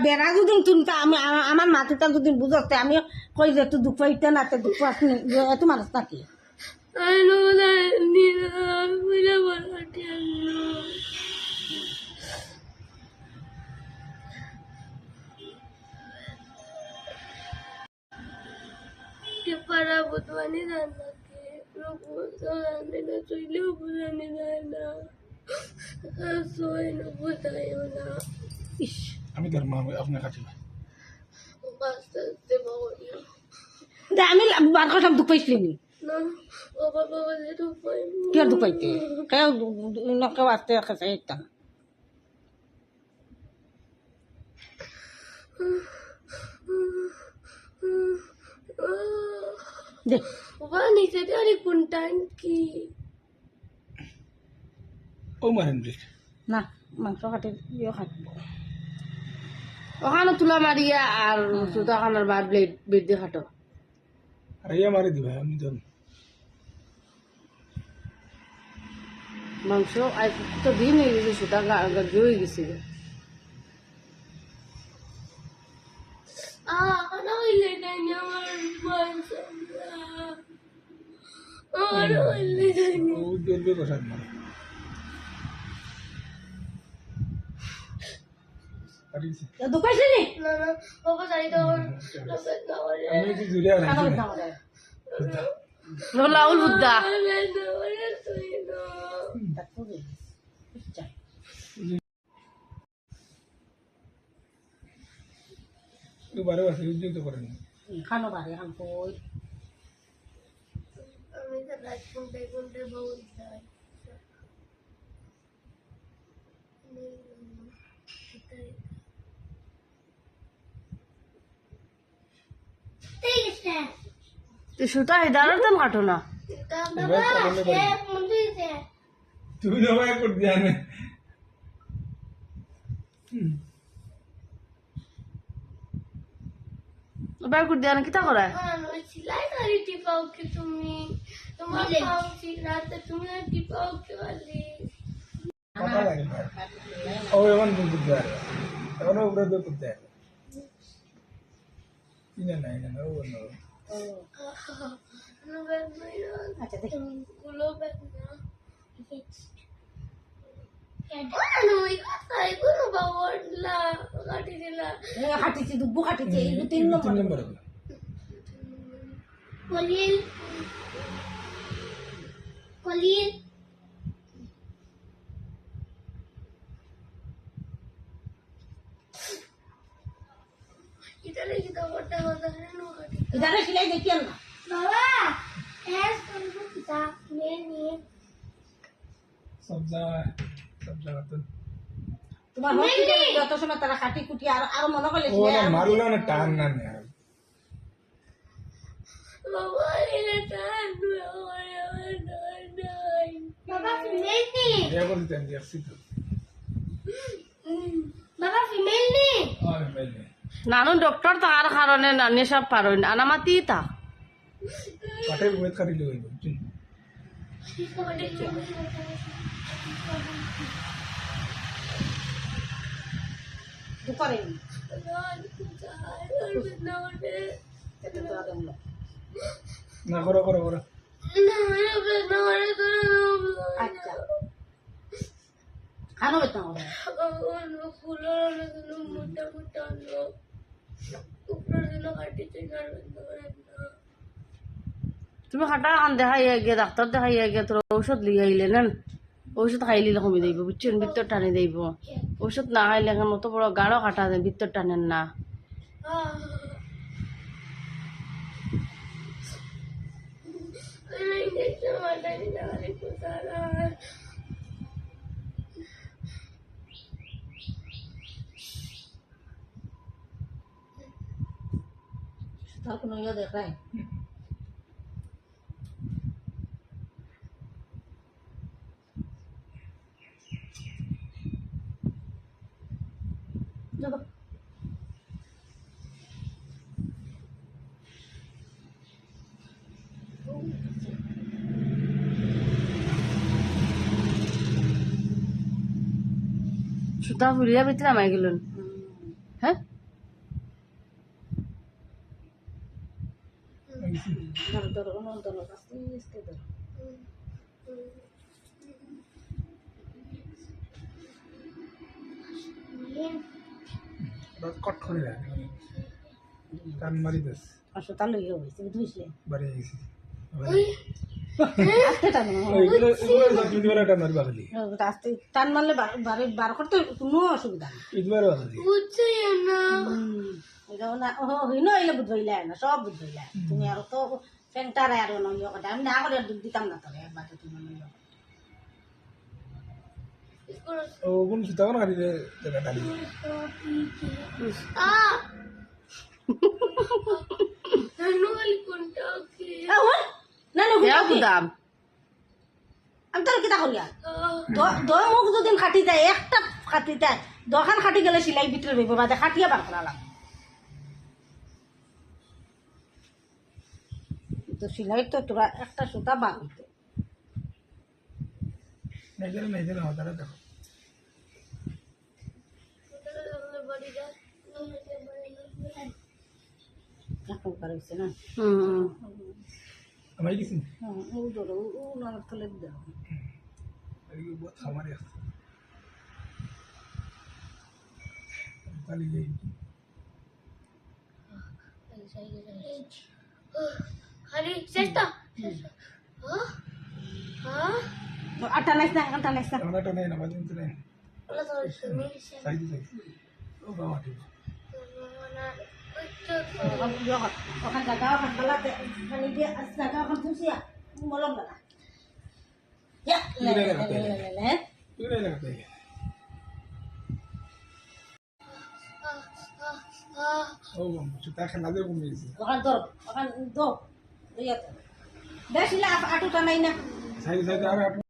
বেড়া যদি তুমি আমি আমার মাটিটা যদি বুঝতে আমি কই যে তুই দুঃখ পাইতে না তো দুঃখ আসনি এত মানুষ নাকি para butuani dana ke robo dana na chile bulani dana soy no butayo na ইস আমি তোর মা আপনার কাছে basta te boyo আমি বার কথা দুঃখ পাইছি নি no o baba wale to pai কি আর দুঃখ পাইতে কেউ নকে আসতে কাছে এটা দে wani se ari kuntan ki ও মারেন দিস না মাংস কাটে ইয়ে খাটবো ওখানে তুলা মারিয়া আর সুতা খানার বাদ ব্লেড বেড দিয়ে খাটো আর ইয়ে মারি দিবা আমি তো মাংস আজ তো দিন হয়ে গেছে সুতা গার্জি হয়ে গেছে ana ile danya mansa ana ile danya ও জলবে বসাত মারে আরিছে দুঃখ পাইছি নি na na baba sai to na wale আমি কি জুড়ে আর লাউল বুদ্ধা তো বারে বারে উদ্যোগ করেন খানো বাড়ি খান কই আমি তো রাত কোনতে কোনতে বহুত যাই ঠিক আছে তুই সুতা হেদারের দাম কাটো না তুই না ভাই করে দিয়া না বাইর করে দেয়া না কিতা করায় সিলাই করি টিপাও কি তুমি তোমার পাও রাতে তুমি টিপাও কি বলি কথা লাগে না ও এমন বুঝতে পারে এখন উপরে তো করতে হয় না না না ও না আচ্ছা দেখ গুলো বেদনা কোনো বাবলা কাটি দিলা হাঁটিছি দুব্বু হাঁটিছি এই তিন নম্বর নম্বর কলিল কলিল ইতালে কি দাওটা হতা নো কাটি ইদারে সিলাই দেখিয়েন না বাবা এস করব কিতা নিয়ে সব জায়গা তো তোমার হসপিটালে যত সময় তারা কাটি কুটি আর আর মনে করলে ও না মারলো না টান না না বাবা এলে টান বাবা ফিমেল নি এ বলি তেন দিছি তো বাবা ফিমেল নি আর মেলে নানু ডক্টর তার কারণে নানি সব পারই না আনামাতি তা পাটে ওয়েট করি লই বুঝছেন দুপারে না করো করো করো আচ্ছা খানো বেতা হবে মোটা মোটা উপরে দিন কাটিতে তুমি খাটা আন দেখাই গিয়ে ডাক্তার দেখাই গিয়ে তোর ঔষধ লিয়ে আইলে নেন ঔষধ খাইলে কমে দেব বুঝছেন ভিতর টানে দেব ঔষধ না খাইলে এখন মতো বড় গাঢ় কাটা দেন ভিতর টানেন না তার কোনো ইয়ে দেখায় যাবো সুতা ফুরিয়া ভিতরে নামাই গেলেন হ্যাঁ ধরো ধরো ধরো আস্তে আস্তে ধরো বাস কট করে দেয় টান মারি দেশ আসো তাহলে ইয়ে হয়েছে বুঝলে বাড়ি গেছি আস্তে টানো এগুলো যত্ন দিবার টান মারি বাগলি আস্তে টান মারলে বার করতে কোনো অসুবিধা নেই ইদবার বাগলি বুঝছি না এটাও না ও হইন এলে বুঝইলে না সব বুঝইলে তুমি আর তো সেন্টার আর নইও কথা আমি না করে দুধ দিতাম না তোরে একবার তুমি নইও ও কোন সুতা কোন গাড়ি জায়গা টানি ধন্যবাদ কোনটা কি না না দেও গুদাম আমি তোর কিতা করিয়া দশ মুখ দুদিন খাটি যায় একটা খাটি যায় দোকান খাটি গেলে সিলাই ভিতরে রইব বাদে খাটিয়া বার করা লাগবে তো সিলাই তো তোরা একটা সুতা বার হইতে নাই জানে হতারা দেখো এখন বার হইছে না আমি গেছি ও ধরো ও না তলে দাও এই বহুত খামারে আছে তালি এই খালি চেষ্টা আটা নাইস না আটা নাইস না টানাটা নেই না বাজে তো নেই আল্লাহ তো তুমি সাইডে সাইডে ও বাবা ঠিক ওখান জায়গা ওখান গলাতে মানে দিয়ে জায়গা ওখান তুলছিয়া মলম লাগা ইয়া লে লে লে লে তুই নাই লাগাতে ও সুতা খেলা দিয়ে কমে গেছে ওখান ধর ওখান দো ইয়া দেখিলা আটুটা নাই না সাইডে সাইডে আর